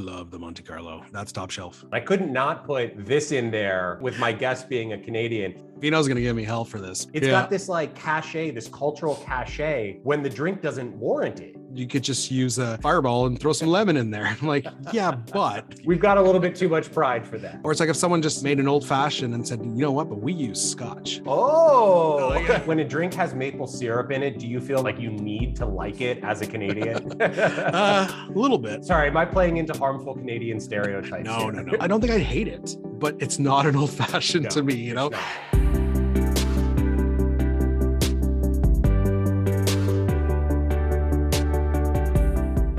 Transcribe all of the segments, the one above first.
love the Monte Carlo. That's top shelf. I couldn't not put this in there with my guest being a Canadian. Vino's gonna give me hell for this. It's got this like cachet, this cultural cachet when the drink doesn't warrant it. You could just use a fireball and throw some lemon in there. I'm like, yeah, but. We've got a little bit too much pride for that. Or it's like if someone just made an old fashioned and said, you know what, but we use scotch. Oh, yeah. When a drink has maple syrup in it, do you feel like you need to like it as a Canadian? A little bit. Sorry, am I playing into harmful Canadian stereotypes? No. I don't think I'd hate it, but it's not an old fashioned to me, you know?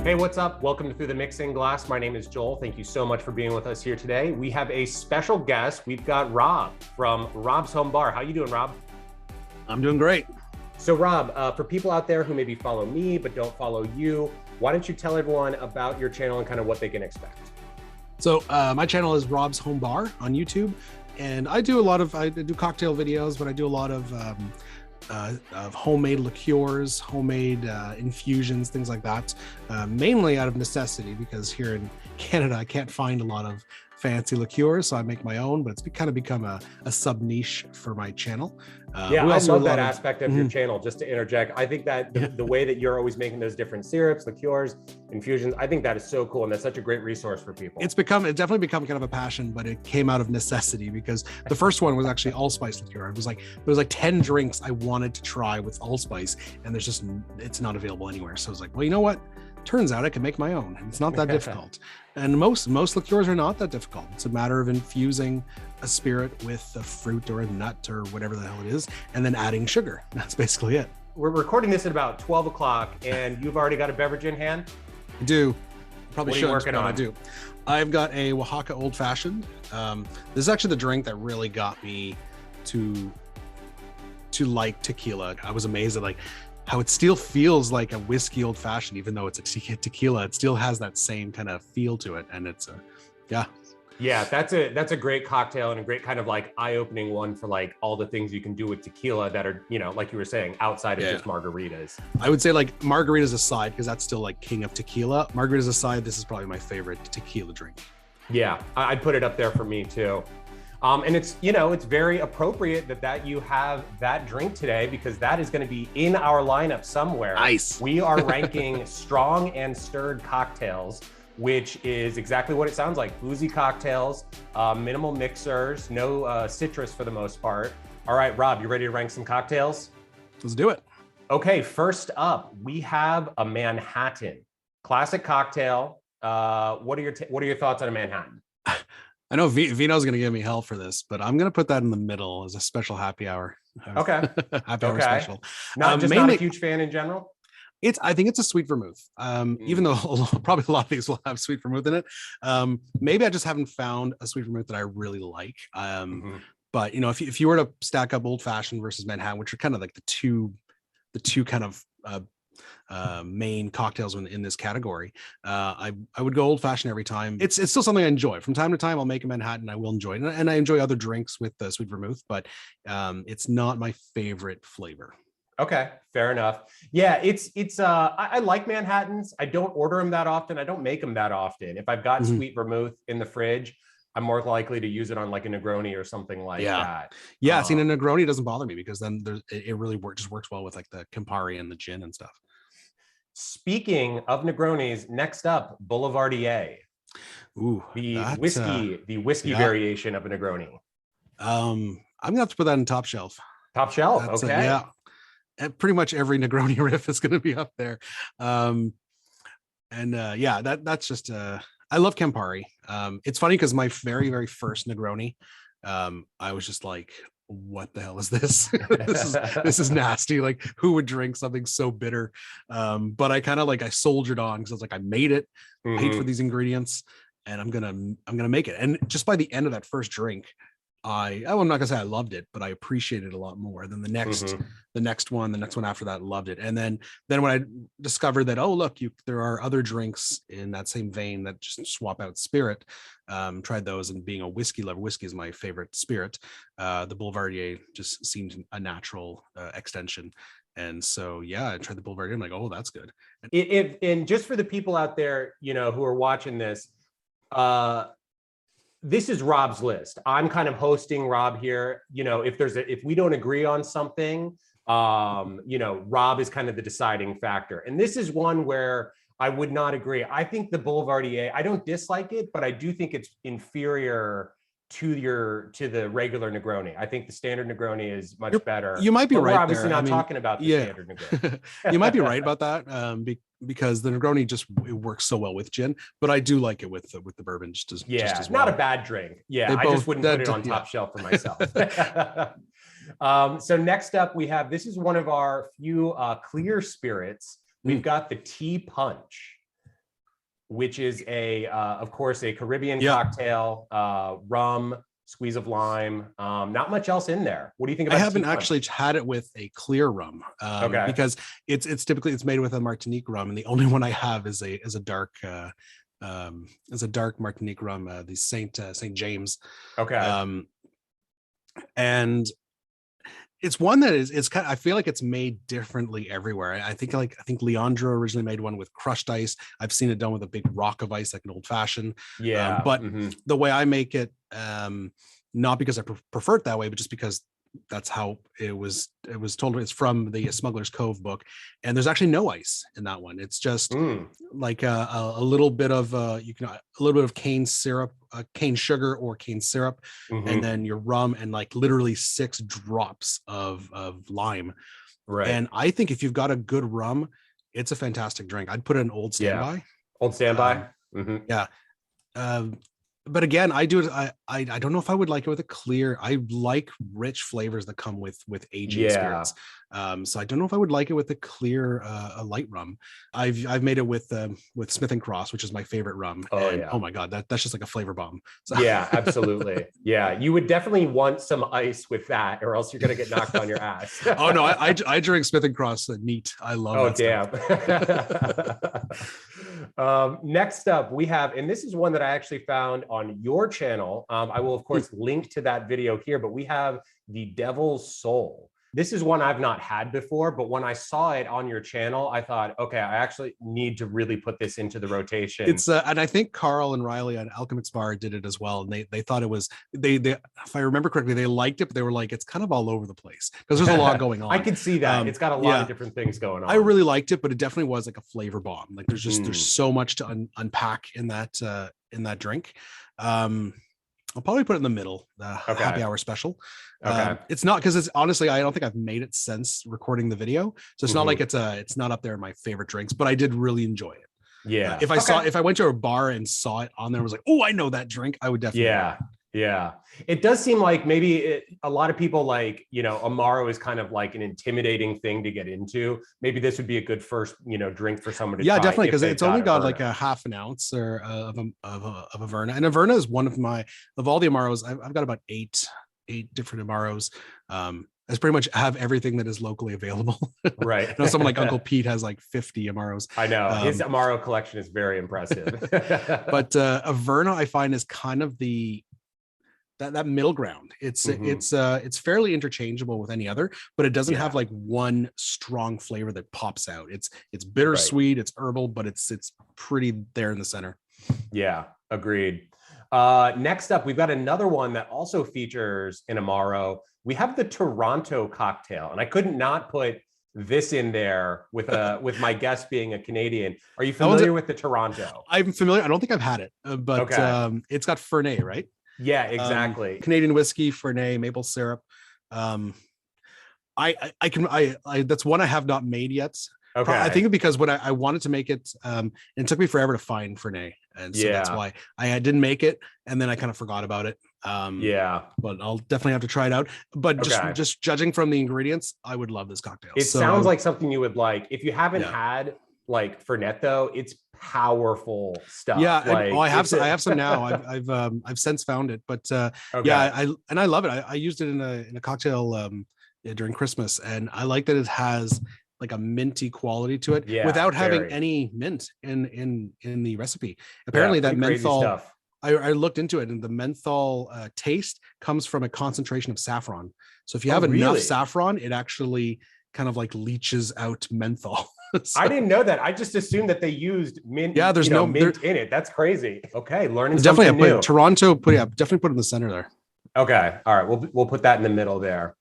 Hey, what's up? Welcome to Through the Mixing Glass. My name is Joel. Thank you so much for being with us here today. We have a special guest. We've got Rob from Rob's Home Bar. How you doing, Rob? I'm doing great. So Rob, for people out there who maybe follow me but don't follow you, why don't you tell everyone about your channel and kind of what they can expect? So my channel is Rob's Home Bar on YouTube, and I do cocktail videos, but I do a lot of homemade liqueurs, homemade infusions, things like that, mainly out of necessity, because here in Canada I can't find a lot of fancy liqueurs, so I make my own, but it's kind of become a sub niche for my channel. Yeah, I love that aspect of your channel. Just to interject, I think that the way that you're always making those different syrups, liqueurs, infusions, I think that is so cool, and that's such a great resource for people. It's definitely become kind of a passion, but it came out of necessity, because the first one was actually allspice liqueur. It was like there was like 10 drinks I wanted to try with allspice, and it's not available anywhere. So I was like, well, you know what? Turns out I can make my own, and it's not that difficult. And most liqueurs are not that difficult. It's a matter of infusing a spirit with a fruit or a nut or whatever the hell it is, and then adding sugar. That's basically it. We're recording this at about 12 o'clock, and you've already got a beverage in hand? I do. Probably shouldn't, working on? I do. I've got a Oaxaca Old Fashioned. This is actually the drink that really got me to like tequila. I was amazed at how it still feels like a whiskey old fashioned, even though it's a tequila. It still has that same kind of feel to it, and it's yeah, that's a great cocktail and a great kind of like eye-opening one for like all the things you can do with tequila that are, you know, like you were saying, outside of just margaritas. I would say like margaritas aside, because that's still like king of tequila. Margaritas aside, this is probably my favorite tequila drink. Yeah, I'd put it up there for me too. And it's, you know, it's very appropriate that you have that drink today, because that is going to be in our lineup somewhere. Nice. We are ranking strong and stirred cocktails, which is exactly what it sounds like. Boozy cocktails, minimal mixers, no citrus for the most part. All right, Rob, you ready to rank some cocktails? Let's do it. Okay, first up, we have a Manhattan. Classic cocktail. What are your thoughts on a Manhattan? I know Vino's going to give me hell for this, but I'm going to put that in the middle as a special happy hour. Okay. Happy hour special. Not a huge fan in general? I think it's a sweet vermouth. Even though probably a lot of these will have sweet vermouth in it. Maybe I just haven't found a sweet vermouth that I really like. But you know, if you were to stack up Old Fashioned versus Manhattan, which are kind of like the two kind of main cocktails in this category, I would go Old Fashioned every time. It's still something I enjoy. From time to time, I'll make a Manhattan. I will enjoy it, and I enjoy other drinks with the sweet vermouth, but it's not my favorite flavor. Okay, fair enough. Yeah, I like Manhattans. I don't order them that often. I don't make them that often. If I've got sweet vermouth in the fridge, I'm more likely to use it on like a Negroni or something like that. Yeah, seeing a Negroni doesn't bother me, because then it really just works well with like the Campari and the gin and stuff. Speaking of Negronis, next up, Boulevardier. Ooh, the whiskey variation of a Negroni. I'm gonna have to put that in top shelf. Top shelf, okay. Yeah. And pretty much every Negroni riff is going to be up there. That's just I love Campari. It's funny because my very, very first Negroni, I was just like, what the hell is this? this is nasty. Like, who would drink something so bitter? But I kind of I soldiered on, because I was like, I made it. I paid for these ingredients, and I'm gonna make it. And just by the end of that first drink, I'm not gonna say I loved it, but I appreciated it a lot more than the next one after that. Loved it. And then when I discovered that, oh look, there are other drinks in that same vein that just swap out spirit, tried those, and being a whiskey lover, whiskey is my favorite spirit. The Boulevardier just seemed a natural extension. And so, yeah, I tried the Boulevardier. I'm like, oh, that's good. And just for the people out there, you know, who are watching this, This is Rob's list. I'm kind of hosting Rob here. You know, if we don't agree on something, you know, Rob is kind of the deciding factor. And this is one where I would not agree. I think the Boulevardier, I don't dislike it, but I do think it's inferior to the regular Negroni. I think the standard Negroni is much better. You might be right. We're obviously not talking about the standard Negroni. You might be right about that. Because the Negroni it works so well with gin, but I do like it with the bourbon just as well. Not a bad drink. Yeah, I just wouldn't put it on top shelf for myself. So next up we have, this is one of our few clear spirits. We've got the Tea Punch, which is of course, a Caribbean cocktail, rum, squeeze of lime, not much else in there. What do you think about? I haven't actually had it with a clear rum, because it's typically made with a Martinique rum, and the only one I have is a dark Martinique rum, the Saint James. And it's one that it's kind of, I feel like it's made differently everywhere. I think Leandro originally made one with crushed ice. I've seen it done with a big rock of ice, like an old fashioned. But the way I make it, not because I prefer it that way, but just because that's how it was told. It's from the Smuggler's Cove book, and there's actually no ice in that one. It's just like a little bit of a little bit of cane syrup, cane sugar or cane syrup, and then your rum, and like literally 6 drops of lime. Right. And I think if you've got a good rum, it's a fantastic drink. I'd put it in Old Standby. Old Standby. Yeah. But again, I do it. I don't know if I would like it with a clear. I like rich flavors that come with aging spirits. So I don't know if I would like it with a clear, a light rum. I've made it with Smith and Cross, which is my favorite rum. Oh my God, that's just like a flavor bomb. So. Yeah, absolutely. Yeah, you would definitely want some ice with that, or else you're gonna get knocked on your ass. Oh no, I drink Smith and Cross neat. I love that. Next up, we have, and this is one that I actually found on your channel. I will of course link to that video here, but we have the Devil's Soul. This is one I've not had before, but when I saw it on your channel, I thought, okay, I actually need to really put this into the rotation. It's and I think Carl and Riley on Alchemist's Bar did it as well, and they thought it was they if I remember correctly, they liked it, but they were like, it's kind of all over the place because there's a lot going on. I can see that it's got a lot of different things going on. I really liked it, but it definitely was like a flavor bomb. Like there's so much to unpack in that drink. I'll probably put it in the middle, happy hour special. It's not, because it's honestly, I don't think I've made it since recording the video. So it's not like it's not up there in my favorite drinks, but I did really enjoy it. Yeah. If I went to a bar and saw it on there, and was like, oh, I know that drink, I would definitely. Yeah. It does seem like maybe a lot of people like, Amaro is kind of like an intimidating thing to get into. Maybe this would be a good first, drink for someone to try. Yeah, definitely. Because it's only got like a half an ounce or of Averna. And Averna is one of all the Amaros. I've got about eight different Amaros. I pretty much have everything that is locally available. Right. I know someone like Uncle Pete has like 50 Amaros. I know. His Amaro collection is very impressive. But Averna, I find, is kind of that middle ground. It's fairly interchangeable with any other, but it doesn't have like one strong flavor that pops out. It's bittersweet, it's herbal, but it's pretty there in the center. Yeah, agreed. Next up, we've got another one that also features an Amaro. We have the Toronto cocktail, and I couldn't not put this in there with my guest being a Canadian. Are you familiar with the Toronto? I'm familiar. I don't think I've had it, but it's got Fernet, right? Yeah, exactly. Canadian whiskey, Fernet, maple syrup. That's one I have not made yet. Okay. I think because when I wanted to make it, it took me forever to find Fernet, and so that's why I didn't make it, and then I kind of forgot about it. But I'll definitely have to try it out. But just judging from the ingredients, I would love this cocktail. It sounds like something you would like. If you haven't had like Fernet though, it's powerful stuff. Yeah, I have some now. I've since found it, but I love it. I used it in a cocktail during Christmas, and I like that it has like a minty quality to it without having any mint in the recipe. Apparently that menthol, I looked into it, and the menthol taste comes from a concentration of saffron. So if you have enough saffron, it actually kind of like leaches out menthol. So, I didn't know that. I just assumed that they used mint. yeah, there's mint in it. That's crazy. Okay, learning definitely something new. Toronto definitely put it in the center there. Okay, all right, we'll put that in the middle there.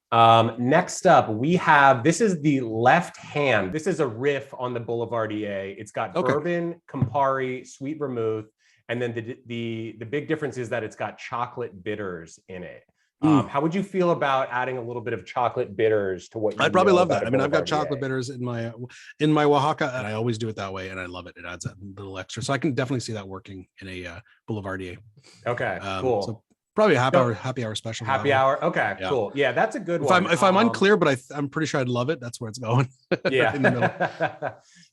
Next up, we have, this is the left hand. This is a riff on the Boulevardier. It's got bourbon, Campari, sweet vermouth, and then the big difference is that it's got chocolate bitters in it. How would you feel about adding a little bit of chocolate bitters to what you I'd probably love that. I mean, I've got chocolate bitters in my Oaxaca, and I always do it that way, and I love it. It adds that little extra, so I can definitely see that working in a Boulevardier. Okay, cool. So probably a happy hour special. Happy hour. Okay, yeah. Cool. Yeah, that's a good one. If I'm unclear, but I'm pretty sure I'd love it. That's where it's going. Yeah. In the middle.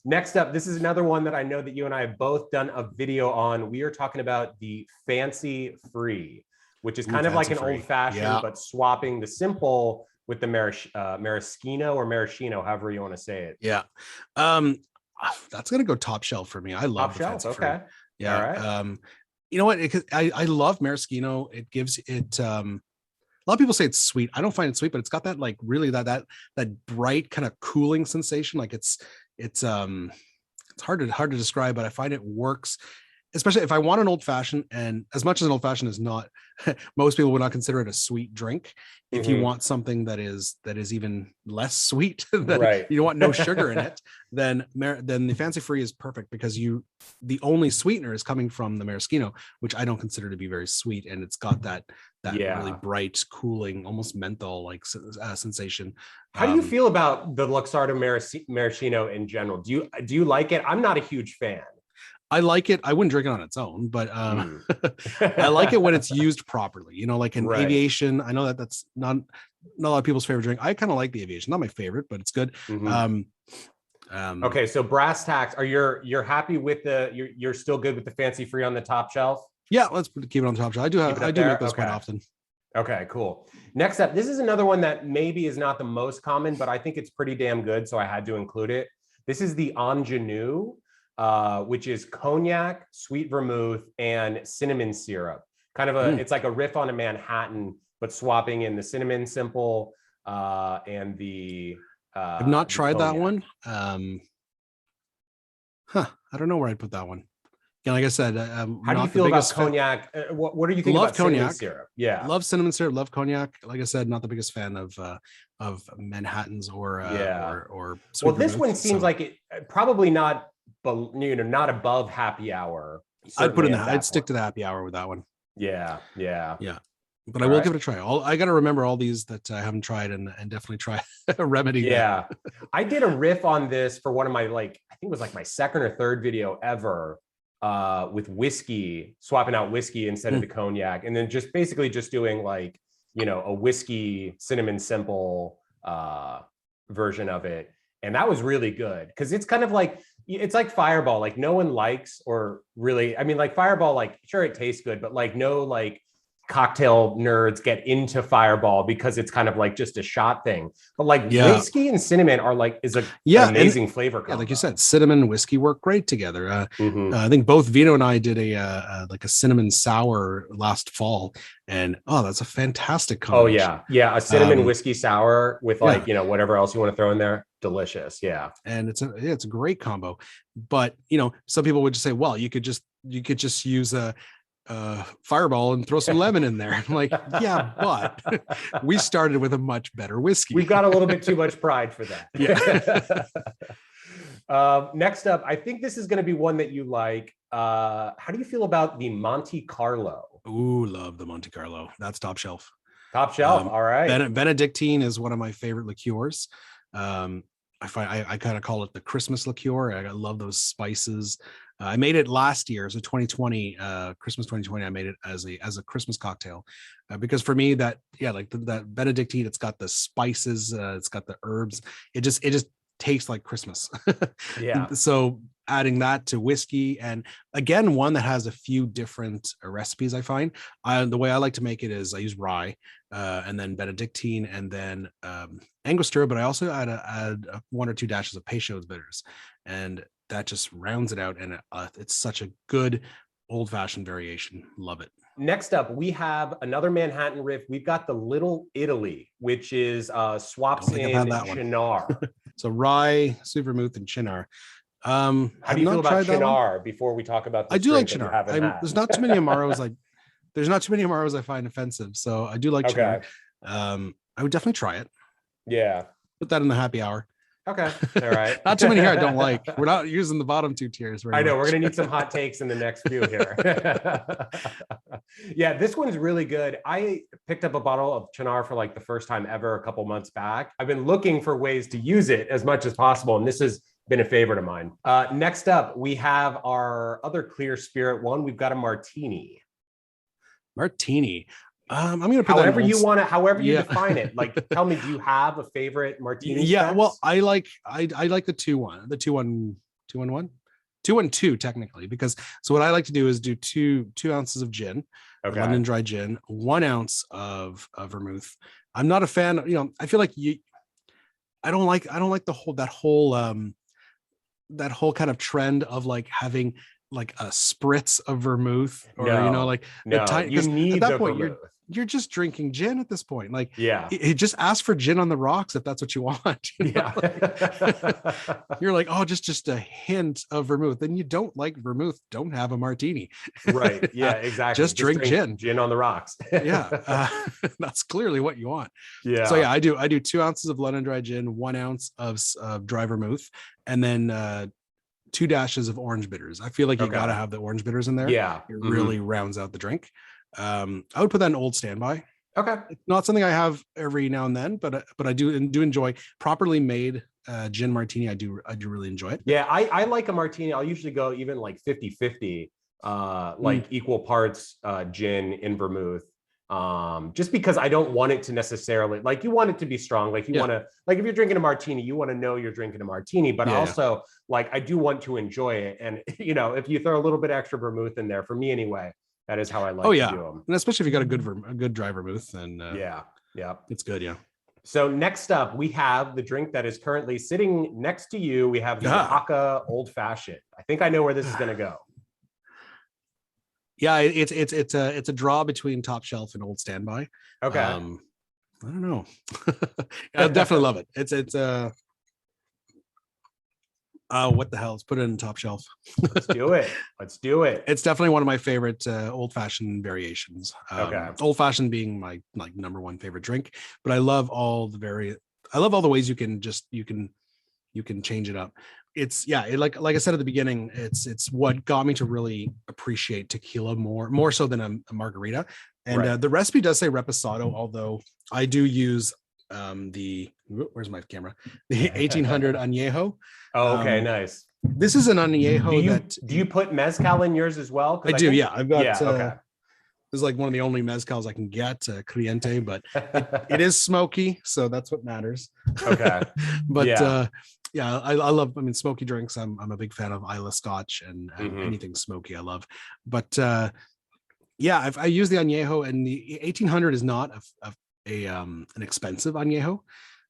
Next up, this is another one that I know that you and I have both done a video on. We are talking about the Fancy Free, which is kind of like an old fashioned, but swapping the simple with the maraschino or maraschino, however you want to say it. Yeah. That's gonna go top shelf for me. I love the Fancy Free. Okay. Yeah. All right. You know what? I love maraschino. It gives it. A lot of people say it's sweet. I don't find it sweet, but it's got that like really that bright kind of cooling sensation. Like it's hard to describe, but I find it works, especially if I want an old fashioned. And as much as an old fashioned is not, most people would not consider it a sweet drink. If you want something that is even less sweet, that you don't want no sugar in it, then the Fancy Free is perfect, because the only sweetener is coming from the maraschino, which I don't consider to be very sweet, and it's got that really bright, cooling, almost menthol like sensation. How do you feel about the Luxardo maraschino in general? Do you like it? I'm not a huge fan. I like it. I wouldn't drink it on its own, but I like it when it's used properly. You know, like in aviation. I know that's not a lot of people's favorite drink. I kind of like the aviation. Not my favorite, but it's good. Okay, so brass tacks. You're happy with you're still good with the Fancy Free on the top shelf? Yeah, let's keep it on the top shelf. I do make those quite often. Okay, cool. Next up, this is another one that maybe is not the most common, but I think it's pretty damn good, so I had to include it. This is the Anjanu. Which is cognac, sweet vermouth, and cinnamon syrup. Kind of it's like a riff on a Manhattan, but swapping in the cinnamon simple and the. I've not tried that one. I don't know where I'd put that one. Yeah, like I said, how do you feel about cognac? What do you think about cognac? Cinnamon syrup? Yeah, love cinnamon syrup. Love cognac. Like I said, not the biggest fan of Manhattans or well, this one seems like it probably not. But not above happy hour. I'd put in I'd stick to the happy hour with that one. Yeah. But I will give it a try. I got to remember all these that I haven't tried and definitely try a remedy. Yeah, I did a riff on this for one of my I think it was like my second or third video ever with whiskey, swapping out whiskey instead of the cognac, and then just basically just doing a whiskey cinnamon simple version of it. And that was really good, because it's kind of it's like Fireball. Like no one likes, or really, I mean, like Fireball, sure, it tastes good, but no cocktail nerds get into Fireball because it's kind of just a shot thing. But whiskey and cinnamon are is an amazing flavor combo. Yeah, like you said, cinnamon and whiskey work great together. I think both Vito and I did a cinnamon sour last fall, and that's a fantastic combination. A cinnamon whiskey sour with whatever else you want to throw in there. Delicious. Yeah. And it's a great combo. But some people would just say, well, you could just use a Fireball and throw some lemon in there. I'm like, yeah, but we started with a much better whiskey. We've got a little bit too much pride for that. Yeah. Next up, I think this is going to be one that you like. How do you feel about the Monte Carlo? Ooh, love the Monte Carlo. That's top shelf. Top shelf. All right. Benedictine is one of my favorite liqueurs. I kind of call it the Christmas liqueur. I love those spices. I made it last year, so 2020, Christmas 2020. I made it as a Christmas cocktail, because for me that Benedictine, it's got the spices, it's got the herbs. It just tastes like Christmas. Yeah. So adding that to whiskey, and again, one that has a few different recipes. I find the way I like to make it is I use rye, and then Benedictine, and then Angostura, but I also add one or two dashes of Peychaud's bitters, and that just rounds it out. And it's such a good old fashioned variation. Love it. Next up, we have another Manhattan riff. We've got the Little Italy, which is swaps in Chinar. So rye, sweet vermouth, and Chinar. How do you feel about Chinar before we talk about this? I do like drink that you Chinar. haven't had? There's not too many Amaros I find offensive, so I do like Chinar. I would definitely try it. Yeah. Put that in the happy hour. Okay. All right. Not too many here I don't like. We're not using the bottom two tiers. I know. We're going to need some hot takes in the next few here. Yeah, this one's really good. I picked up a bottle of Chinar for like the first time ever a couple months back. I've been looking for ways to use it as much as possible, and this has been a favorite of mine. Next up, we have our other clear spirit one. We've got a Martini. Martini. I'm gonna put however you want to, however you define it. Like, tell me, do you have a favorite Martini? Yeah, well, I like the 2-1, the 2-1, 2-1-2 technically, because so what I like to do is do two ounces of gin, London dry gin, 1 ounce of vermouth. I'm not a fan. I feel like I don't like that whole kind of trend of like having like a spritz of vermouth, or you need at that point you're just drinking gin at this point. Like, it just ask for gin on the rocks if that's what you want. You're like, oh, just a hint of vermouth. Then you don't like vermouth, don't have a martini. Right. Yeah, exactly. Just drink gin on the rocks. That's clearly what you want. Yeah. So yeah, I do 2 ounces of London dry gin, 1 ounce of dry vermouth, and then 2 dashes of orange bitters. I feel like you gotta have the orange bitters in there. Yeah, it really rounds out the drink. I would put that in Old Standby. Okay, it's not something I have every now and then, but I do enjoy properly made gin martini. I do really enjoy it. Yeah, I like a martini. I'll usually go even like 50-50, like equal parts gin in vermouth. Just because I don't want it to necessarily, like, you want it to be strong. Like, you want to, like, if you're drinking a martini, you want to know you're drinking a martini, but also like, I do want to enjoy it. And, if you throw a little bit extra vermouth in there, for me anyway, that is how I like to do them. And especially if you got a good dry vermouth, then it's good. Yeah. So next up, we have the drink that is currently sitting next to you. We have the Hakka Old Fashioned. I think I know where this is going to go. Yeah, it's a draw between Top Shelf and Old Standby. Okay. I don't know. I definitely love it. It's what the hell? Let's put it in Top Shelf. Let's do it. It's definitely one of my favorite Old Fashioned variations. Old Fashioned being my like number one favorite drink, but I love all the ways you can change it up. It's like I said at the beginning, it's what got me to really appreciate tequila more so than a margarita. And the recipe does say reposado, although I do use where's my camera? The 1800 Anejo. Oh, okay, nice. This is an Anejo do you put mezcal in yours as well? I do. Yeah, I've got. This is like one of the only mezcals I can get, Cliente, but it is smoky, so that's what matters. Okay. But I love. I mean, smoky drinks. I'm a big fan of Isla Scotch and anything smoky. I love. But I use the Anejo, and the 1800 is not an expensive Anejo,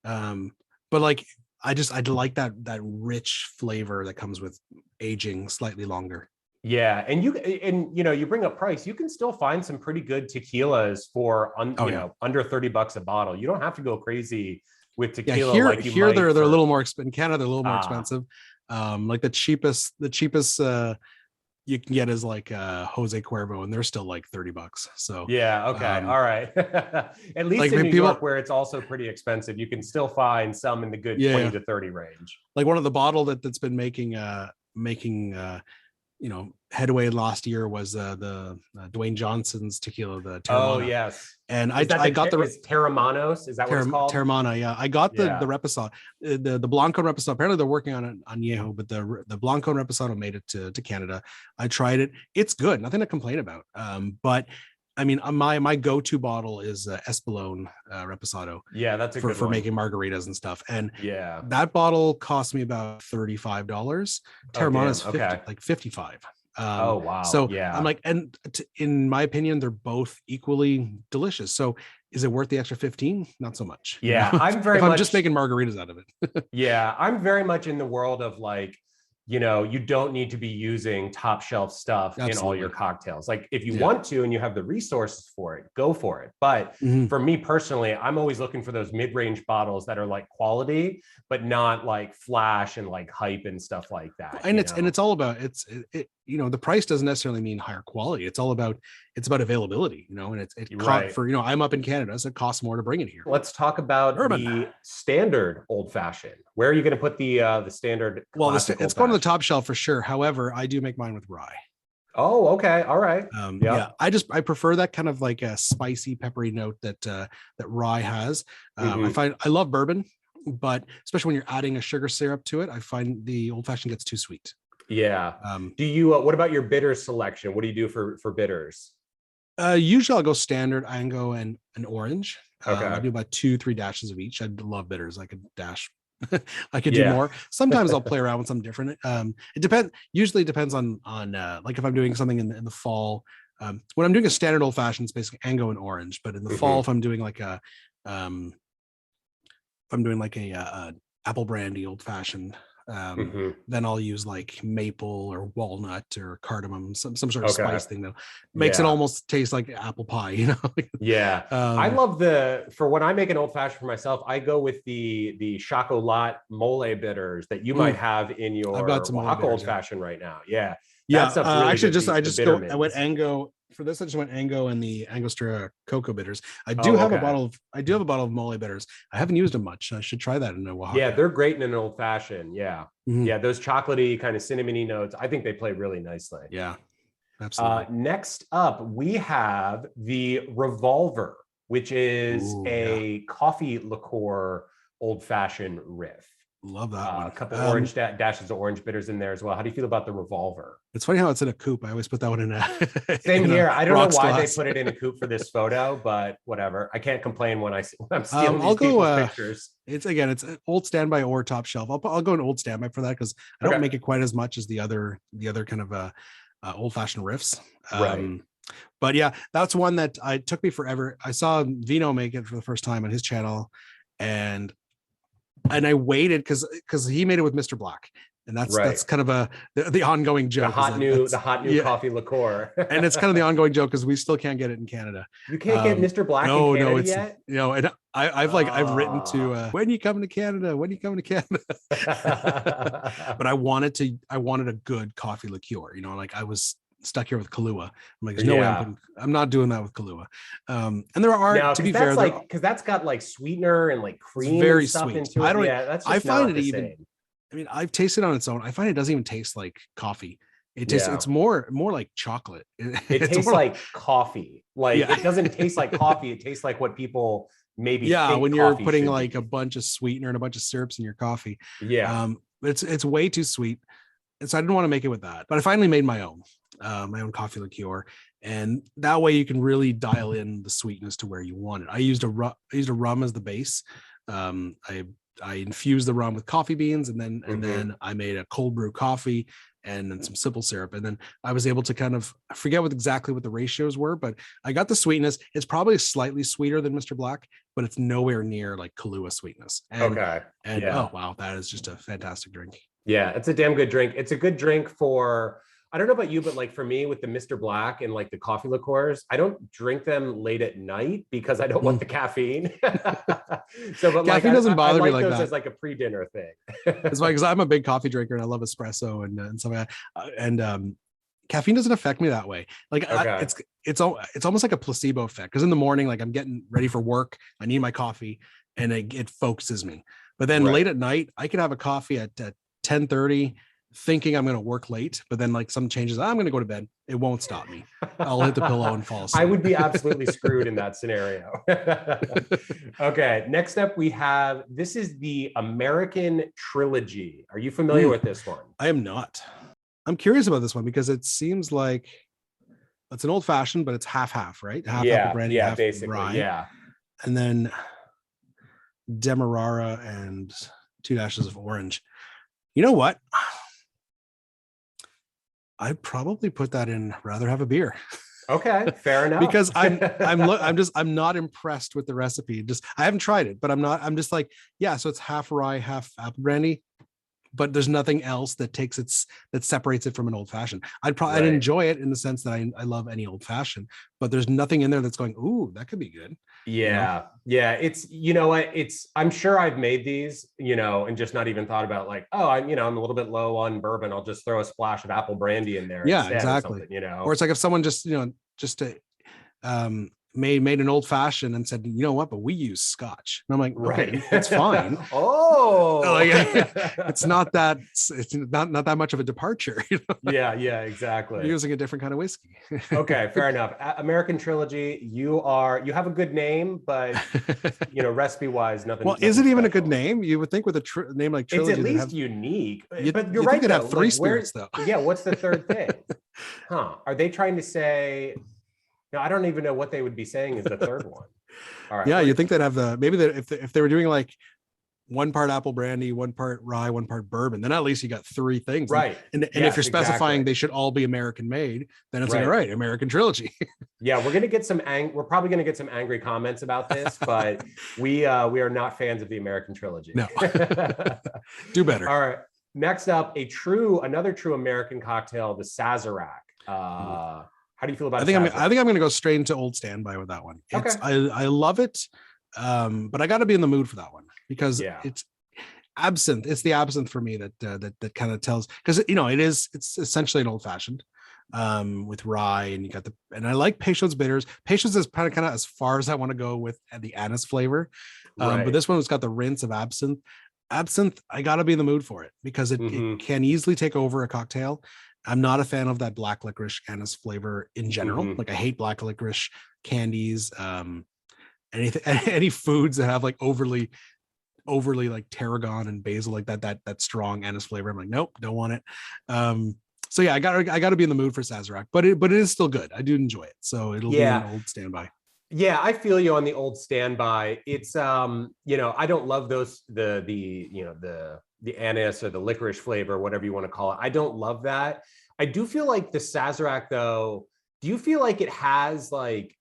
but like I like that rich flavor that comes with aging slightly longer. Yeah, and you bring up price. You can still find some pretty good tequilas for under $30 a bottle. You don't have to go crazy with tequila. Here they're a little more expensive. In Canada, they're a little more expensive. Like the cheapest you can get is like Jose Cuervo, and they're still like $30. So all right. At least in New York, where it's also pretty expensive, you can still find some in the good 20 to 30 range. Like one of the bottle that's been making headway last year was the Dwayne Johnson's tequila, the Terramana. Oh yes, and I got the Terramanos. Is that what it's called? Terramana, yeah. I got the Reposado, the Blanco Reposado. Apparently they're working on it on Anejo, but the Blanco Reposado made it to Canada. I tried it. It's good. Nothing to complain about. But I mean, my go-to bottle is Espolón Reposado. Yeah, that's a good for one. making margaritas and stuff. And that bottle cost me about $35. Terramana's like $55. Oh wow! So I'm like, and in my opinion, they're both equally delicious. So is it worth the extra 15? Not so much. Yeah, I'm just making margaritas out of it. Yeah, I'm very much in the world of like you don't need to be using top shelf stuff in all your cocktails. Like if you want to and you have the resources for it, go for it. But for me personally, I'm always looking for those mid-range bottles that are like quality, but not like flash and like hype and stuff like that. And it's all about the price doesn't necessarily mean higher quality. It's about availability, and right. For I'm up in Canada, so it costs more to bring it here. Let's talk about the standard old fashioned. Where are you going to put the standard? Well, it's going to the top shelf for sure. However, I do make mine with rye. Oh, okay, all right. Yeah, I prefer that kind of like a spicy, peppery note that rye has. I love bourbon, but especially when you're adding a sugar syrup to it, I find the old fashioned gets too sweet. Yeah. Do you? What about your bitters selection? What do you do for bitters? Usually I'll go standard mango and an orange. Okay. I do about 2-3 dashes of each. I love bitters. I could dash. I could do more. Sometimes I'll play around with something different. It depends. Usually it depends on like if I'm doing something in the fall. When I'm doing a standard old fashioned, it's basically mango and orange. But in the fall, if I'm doing like a apple brandy old fashioned, then I'll use like maple or walnut or cardamom, some sort of spice thing that makes it almost taste like apple pie, Yeah. I love for when I make an old fashioned for myself, I go with the chocolat mole bitters that you might have in your Oaxaca Old Fashioned right now. Yeah. Yeah. Really I went Ango. For this, I just went Ango and the Angostura cocoa bitters. I do have a bottle of mole bitters. I haven't used them much. I should try that in Oaxaca. Yeah, they're great in an old fashioned. Yeah. Yeah, those chocolatey kind of cinnamony notes. I think they play really nicely. Yeah, absolutely. Next up, we have the Revolver, which is a coffee liqueur old fashioned riff. Love that one. A couple orange dashes of orange bitters in there as well. How do you feel about the Revolver? It's funny how it's in a coupe. I always put that one in a same here. I don't know why they put it in a coupe for this photo, but whatever. I can't complain when I'm stealing these people's pictures. It's an old standby or top shelf. I'll go an old standby for that because I don't make it quite as much as the other kind of old fashioned riffs. Right. But yeah, that's one that it took me forever. I saw Vino make it for the first time on his channel, and I waited because he made it with Mr. Black, and that's kind of the ongoing joke. The hot new coffee liqueur, and it's kind of the ongoing joke because we still can't get it in Canada. You can't get Mr. Black in Canada yet. And I've written to when you come to Canada, but I wanted a good coffee liqueur. Like I was stuck here with Kahlua. I'm like, there's no way I'm not doing that with Kahlua. And there are, to be fair, because that's got like sweetener and like cream, very stuff sweet. Into it. That's just I find it even. Same. I mean, I've tasted it on its own. I find it doesn't even taste like coffee. It tastes. It's more like chocolate. It tastes like coffee. Like it doesn't taste like coffee. It tastes like what people maybe. Think when you're putting like a bunch of sweetener and a bunch of syrups in your coffee. Yeah. It's way too sweet. And so I didn't want to make it with that, but I finally made my own coffee liqueur, and that way you can really dial in the sweetness to where you want it. I used a rum as the base. I infused the rum with coffee beans, and then I made a cold brew coffee and then some simple syrup, and then I was able to kind of, I forget exactly what the ratios were, but I got the sweetness. It's probably slightly sweeter than Mr. Black, but it's nowhere near like Kahlua sweetness. Oh wow, that is just a fantastic drink. Yeah, it's a damn good drink. It's a good drink for, I don't know about you, but like for me with the Mr. Black and like the coffee liqueurs, I don't drink them late at night because I don't want the caffeine. Caffeine doesn't bother me like those that. As like a pre-dinner thing. It's like, because I'm a big coffee drinker and I love espresso and stuff like that. And caffeine doesn't affect me that way. Like it's almost like a placebo effect. Because in the morning, like I'm getting ready for work, I need my coffee, and it focuses me. But then late at night, I could have a coffee at 10:30. Thinking I'm going to work late, but then like some changes, I'm going to go to bed. It won't stop me. I'll hit the pillow and fall asleep. I would be absolutely screwed in that scenario. Okay. Next up, we have, this is the American Trilogy. Are you familiar with this one? I am not. I'm curious about this one because it seems like it's an old fashioned, but it's half, right? Half apple brandy, half basically, rye. Yeah. And then Demerara and 2 dashes of orange. You know what? I'd probably put that in rather have a beer. Okay, fair enough. Because I'm not impressed with the recipe. I haven't tried it, but I'm just like, so it's half rye, half apple brandy. but there's nothing else that that separates it from an old fashioned. I'd Right. enjoy it in the sense that I love any old fashioned, but there's nothing in there that's going, ooh, that could be good. Yeah. Yeah. It's, you know what, I'm sure I've made these, and just not even thought about like, oh, I'm a little bit low on bourbon. I'll just throw a splash of apple brandy in there. Yeah, instead exactly. Or it's like if someone just, made an old fashioned and said, you know what, but we use scotch. And I'm like, okay, right. that's fine. It's not that much of a departure. Yeah, exactly. You're using a different kind of whiskey. Okay, fair enough. American Trilogy, you have a good name, but recipe wise, nothing. Well, is it even a good name? You would think with a name like Trilogy, it's at least unique. But you're right. Think it'd have three spirits though. Yeah, what's the third thing? Are they trying to say? No, I don't even know what they would be saying is the third one. All right. Yeah, you think they'd have if they were doing like one part apple brandy, one part rye, one part bourbon, then at least you got three things. Right. And if you're specifying they should all be American made, then it's like, all right, American Trilogy. Yeah, we're probably gonna get some angry comments about this, but we are not fans of the American Trilogy. No. Do better. All right. Next up, another true American cocktail, the Sazerac. How do you feel about it? I think I'm going to go straight into Old Standby with that one. Okay. I love it, but I got to be in the mood for that one because it's absinthe. It's the absinthe for me that kind of tells, because it's essentially an old fashioned with rye, and you got and I like Peychaud's bitters. Peychaud's is kind of as far as I want to go with the anise flavor, but this one has got the rinse of absinthe. Absinthe, I got to be in the mood for it because it can easily take over a cocktail. I'm not a fan of that black licorice anise flavor in general. Like I hate black licorice candies, any foods that have like overly like tarragon and basil, like that strong anise flavor. I'm like, nope, don't want it. So yeah, I got to be in the mood for Sazerac, but it is still good. I do enjoy it. So it'll be an Old Standby. Yeah, I feel you on the Old Standby. It's I don't love those the anise or the licorice flavor, whatever you want to call it. I don't love that. I do feel like the Sazerac though, do you feel like it has like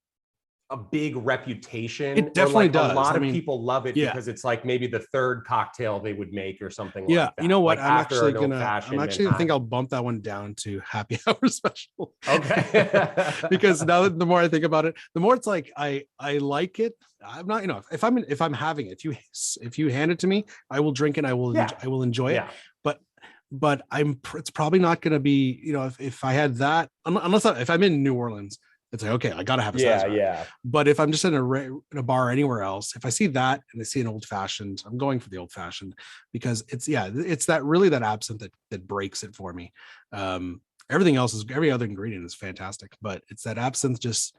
a big reputation? It definitely does. A lot of people love it because it's like maybe the third cocktail they would make or something like that. You know what? Like I think I'll bump that one down to happy hour special. Okay. Because now the more I think about it, the more it's like I like it. I'm not, if I'm having it, if you hand it to me, I will drink it. I will enjoy it. But it's probably not going to be, if I had that, if I'm in New Orleans, it's like, okay, I got to have a Sazerac. Yeah. But if I'm just in a bar anywhere else, if I see that and I see an old fashioned, I'm going for the old fashioned because it's that absinthe that breaks it for me. Everything else every other ingredient is fantastic, but it's that absinthe just,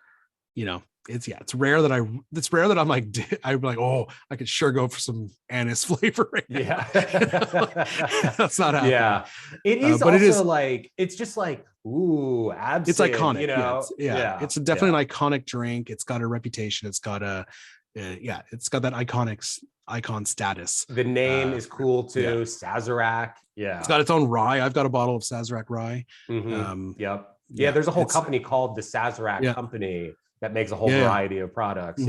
it's rare that I'm like, oh, I could sure go for some anise flavor right now. That's not happening. Yeah, it is, but it's just like, ooh, absinthe. It's iconic. It's definitely an iconic drink. It's got a reputation. It's got it's got that icon status. The name is cool too. Sazerac. Yeah, it's got its own rye. I've got a bottle of Sazerac rye. Yeah, there's a whole company called the Sazerac Company that makes a whole variety of products.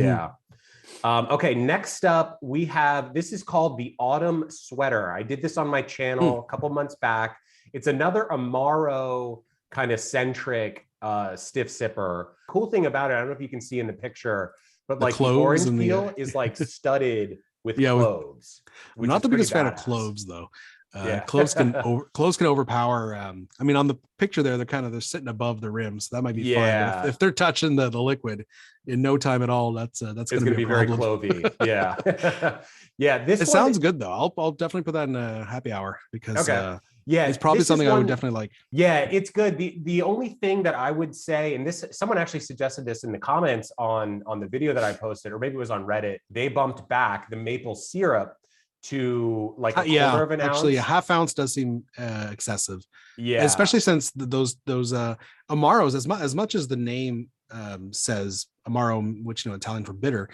Okay, next up we have, this is called the Autumn Sweater. I did this on my channel a couple months back. It's another Amaro kind of centric stiff sipper. Cool thing about it, I don't know if you can see in the picture, but like the orange peel is like studded with cloves. I'm not the biggest fan of cloves though. Cloves can overpower. I mean, on the picture there, they're sitting above the rim, so that might be fine. If they're touching the liquid in no time at all, that's going to be very clovey. This sounds good though. I'll definitely put that in a happy hour because it's probably something I would definitely like. Yeah, it's good. The only thing that I would say, and this, someone actually suggested this in the comments on the video that I posted, or maybe it was on Reddit, they bumped back the maple syrup to like a quarter of an ounce. Actually a half ounce does seem excessive, especially since those Amaros, as much as the name says Amaro, which Italian for bitter,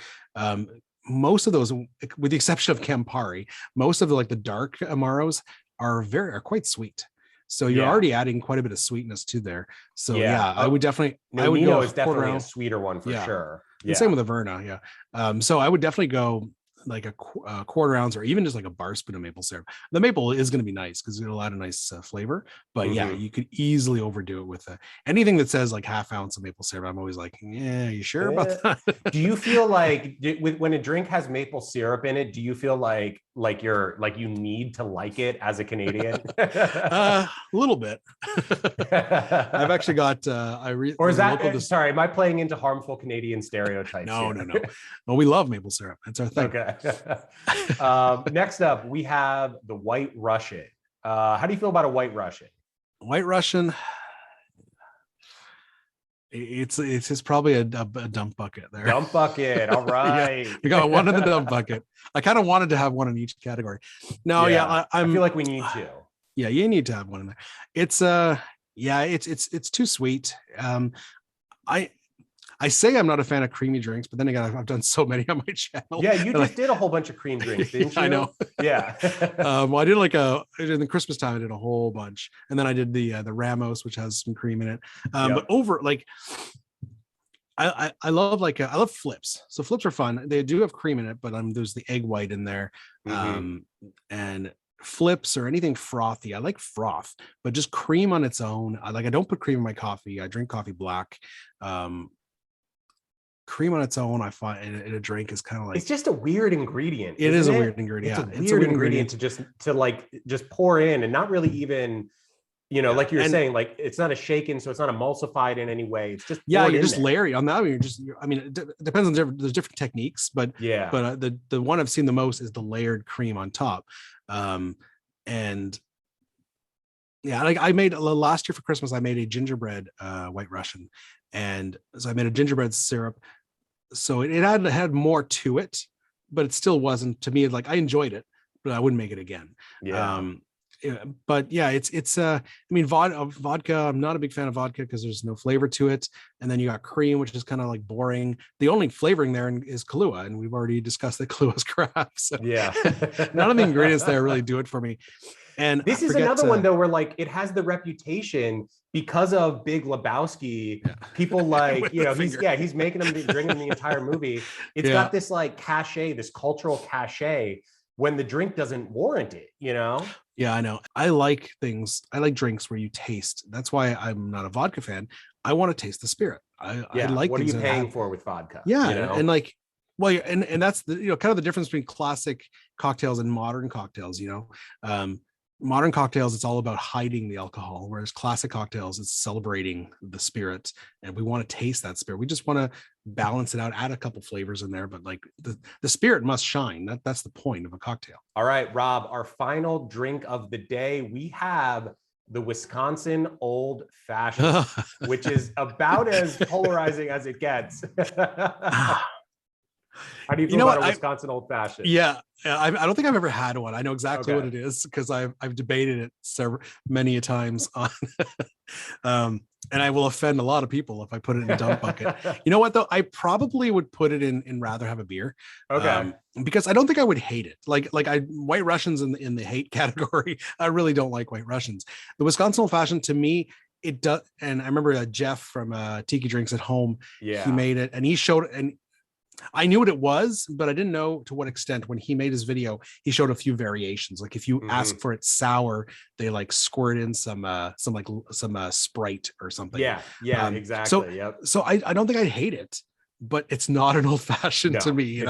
most of those, with the exception of Campari, most of the dark Amaros are quite sweet, so you're already adding quite a bit of sweetness to there. So I would definitely I would go is definitely a sweeter one for sure. And same with the Verna. So I would definitely go like a quarter ounce or even just like a bar spoon of maple syrup. The maple is going to be nice because it'll add a nice flavor. But yeah, you could easily overdo it with anything that says like half ounce of maple syrup. I'm always like, yeah, you sure about that? Do you feel like when a drink has maple syrup in it, do you feel like you need to like it as a Canadian? A little bit. I've actually got or is that sorry, am I playing into harmful Canadian stereotypes? No. Well, we love maple syrup. That's our thing. Okay. Next up, we have the White Russian. How do you feel about a White Russian? White Russian, it's just probably a dump bucket there. Dump bucket. All right. Yeah, we got one in the dump bucket. I kind of wanted to have one in each category. No, I feel like we need to. Yeah, you need to have one in there. It's it's too sweet. I say I'm not a fan of creamy drinks, but then again, I've done so many on my channel. Yeah, you just did a whole bunch of cream drinks, didn't you? I know. Yeah. Well, I did in the Christmas time, I did a whole bunch, and then I did the Ramos, which has some cream in it. But over like, I love I love flips. So flips are fun. They do have cream in it, but there's the egg white in there, and flips or anything frothy. I like froth, but just cream on its own. I don't put cream in my coffee. I drink coffee black. Cream on its own, I find in a drink is kind of like, it's just a weird ingredient. It is a weird ingredient. It's a weird ingredient to just pour in and not really even, like you were saying, like it's not a shaken, so it's not emulsified in any way. It's just you're just layering on that. It depends on there's different techniques, but the one I've seen the most is the layered cream on top. And yeah, like I made last year for Christmas, I made a gingerbread White Russian, and so I made a gingerbread syrup. So it had more to it, but it still wasn't, to me, like I enjoyed it, but I wouldn't make it again. But yeah, it's vodka. I'm not a big fan of vodka because there's no flavor to it, and then you got cream, which is kind of like boring. The only flavoring there is Kahlua, and we've already discussed that Kahlua is crap. So none of the ingredients there really do it for me. And this is another one though, where like it has the reputation because of Big Lebowski. People like, he's making them drinking the entire movie. It's got this like cachet, this cultural cachet when the drink doesn't warrant it, Yeah, I know. I like drinks where you taste. That's why I'm not a vodka fan. I want to taste the spirit. I like. What are you paying for with vodka? Yeah, and like, well, and that's the kind of the difference between classic cocktails and modern cocktails. Modern cocktails, it's all about hiding the alcohol, whereas classic cocktails, it's celebrating the spirit, and we want to taste that spirit. We just want to balance it out, add a couple flavors in there, but like the spirit must shine. That's the point of a cocktail. All right, Rob, our final drink of the day, we have the Wisconsin Old Fashioned, which is about as polarizing as it gets. How do you feel about a Wisconsin Old Fashioned? Yeah, I don't think I've ever had one. I know exactly what it is because I've debated it many a times on, and I will offend a lot of people if I put it in a dump bucket. You know what though? I probably would put it in rather have a beer. Because I don't think I would hate it. White Russians in the hate category. I really don't like White Russians. The Wisconsin Old Fashioned, to me, it does. And I remember Jeff from Tiki Drinks at Home. Yeah, he made it, and he showed it, and I knew what it was, but I didn't know to what extent. When he made his video, he showed a few variations. Like if you ask for it sour, they like squirt in some Sprite or something. Yeah, exactly. So I don't think I'd hate it, but it's not an old fashioned to me.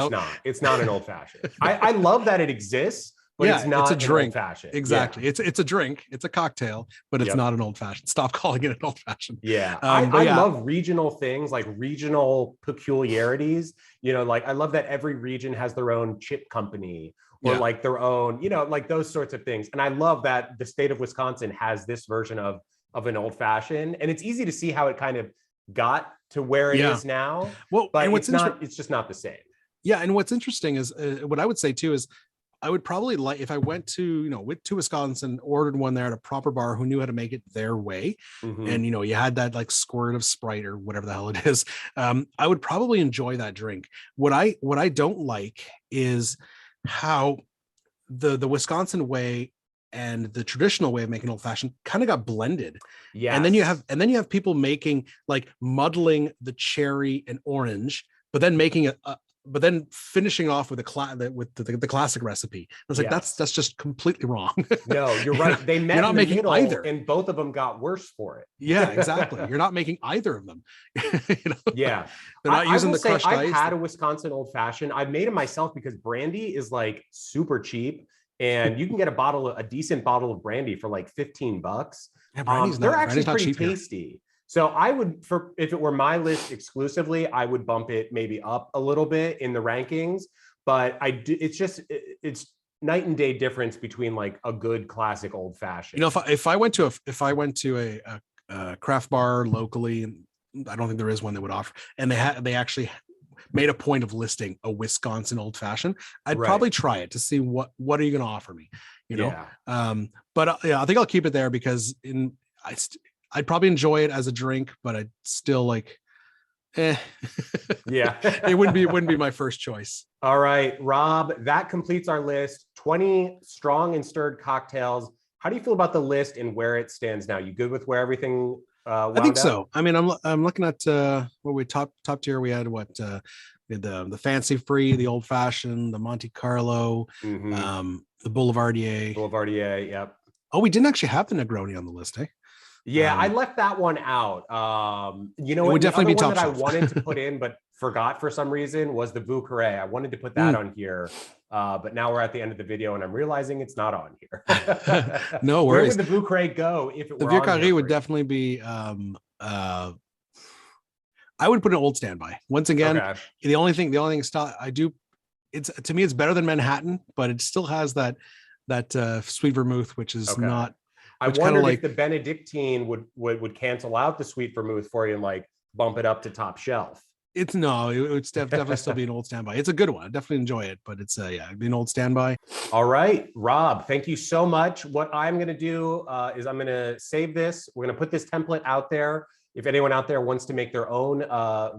It's not an old fashioned. I love that it exists. But it's a drink. Fashioned. Exactly. Yeah. It's a drink. It's a cocktail, but it's not an old fashioned. Stop calling it an old fashioned. Yeah. I love regional things, like regional peculiarities. Like I love that every region has their own chip company or like their own, like those sorts of things. And I love that the state of Wisconsin has this version of an old fashioned, and it's easy to see how it kind of got to where it is now. Well, but it's just not the same. Yeah. And what's interesting is what I would say too is, I would probably like if I went to Wisconsin, ordered one there at a proper bar who knew how to make it their way. And you had that like squirt of Sprite or whatever the hell it is. I would probably enjoy that drink. What I don't like is how the Wisconsin way and the traditional way of making old fashioned kind of got blended. Yeah. And then you have people making like muddling the cherry and orange, but then making but then finishing off with the classic recipe. I was like, Yes. that's just completely wrong. No, you're right. They met You're not in the making middle, either. and both of them got worse for it. Yeah, exactly. You're not making either of them. You know? Yeah. They're not using the crushed I've ice. had a Wisconsin Old Fashioned. I've made it myself because brandy is like super cheap, and you can get a decent bottle of brandy for like $15. Yeah, They're actually brandy's not pretty cheap here. tasty. So I would, if it were my list exclusively, I would bump it maybe up a little bit in the rankings. But it's night and day difference between like a good classic old fashioned. You know, if I went to a craft bar locally, and I don't think there is one that would offer, and they actually made a point of listing a Wisconsin old fashioned, I'd probably try it to see what are you going to offer me, you know? Yeah. But yeah, I think I'll keep it there because I'd probably enjoy it as a drink, but I'd still like, yeah, it wouldn't be my first choice. All right, Rob, that completes our list. 20 strong and stirred cocktails. How do you feel about the list and where it stands now? You good with where everything wound I think up? so. I mean, I'm looking at what we top tier. We had the fancy free, the old fashioned, the Monte Carlo, the Boulevardier. Yep. Oh, we didn't actually have the Negroni on the list, eh? Yeah, I left that one out. You know, it would definitely be one top that I shelf. wanted to put in, but forgot for some reason was the Vieux Carré. I wanted to put that on here, but now we're at the end of the video and I'm realizing it's not on here. No worries. Where would the Vieux Carré go if it were the Vieux on Carré would definitely be. I would put an old standby. Once again, the only thing I do, to me it's better than Manhattan, but it still has that sweet vermouth, which is not. I wondered if the Benedictine would cancel out the sweet vermouth for you and like bump it up to top shelf. It would definitely still be an old standby. It's a good one. I definitely enjoy it, but it's it'd be an old standby. All right, Rob, thank you so much. What I'm going to do is I'm going to save this. We're going to put this template out there. If anyone out there wants to make their own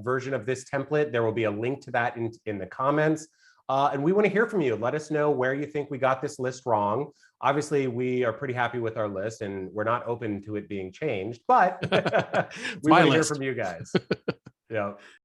version of this template, there will be a link to that in the comments. And we want to hear from you. Let us know where you think we got this list wrong. Obviously, we are pretty happy with our list and we're not open to it being changed, but we want to hear from you guys. Yeah.